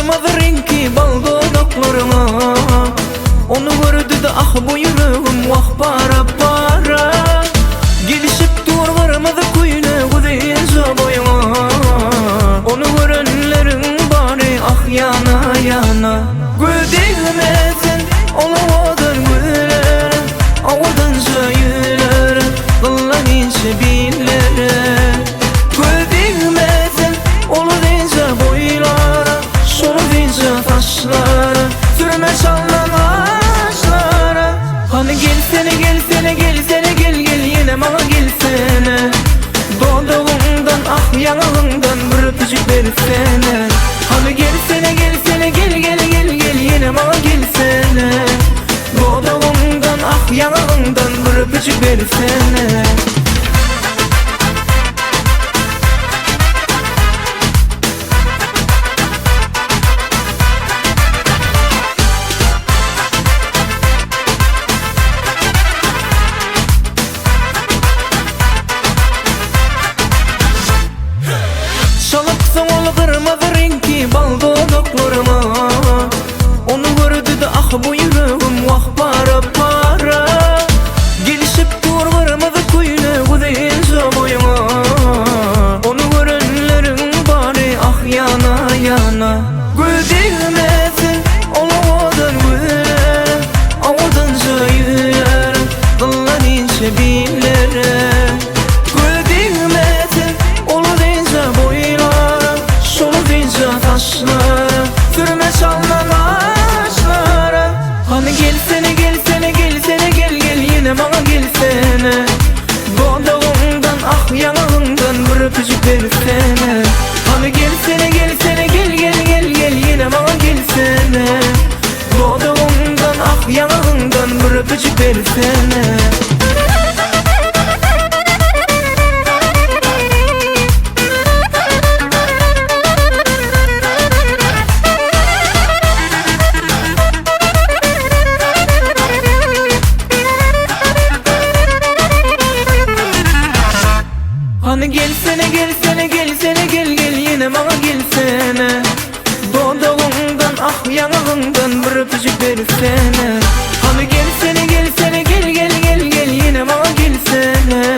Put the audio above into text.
varmadı renki bal dudaklarına. Onu gördü de ah bu yüreğim vah para para. Gelişip dur varmadı kuyuna güzel boyuna. Onu görenlerin bari ah yana yana. Güldüğümezin olamadan güler, avadan söyler Allah ince billere. Güldüğümezin olu deyince boylara, solu deyince taşlara, sürme çallan ağaçlara. Hani gelsene gelsene gelsene gel gel yine bana gelsene. Doğduğumdan ah yanağından bir öpücük versene. Hani gelsene gelsene gel gel gel gel yine bana gelsene. Doğduğumdan ah yanağından bir öpücük versene. Çalıpsın ol kırmızı renki bal dudaklarıma. Onu gördü de ah bu yüreğim vah para para. Gelişip dur kırmızı kuyuna güzel boyuna. Onu görenlerin bari ah yana yana. Güldüğümezin olamadan güler, avadan söyler Allah ince billere. Sürme çalman ağaçlara. Hani gelsene gelsene gelsene gel gel yine bana gelsene. Doğduğumdan ah yanağından bir öpücük versene. Hani gelsene gelsene gel gel gel gel yine bana gelsene. Doğduğumdan ah yanağından bir öpücük versene. Hani gelsene gelsene gelsene gel gel yine bana gelsene. Doğduğumdan ah yanağından bir öpücük versene. Hani gelsene gelsene gel gel gel gel yine bana gelsene.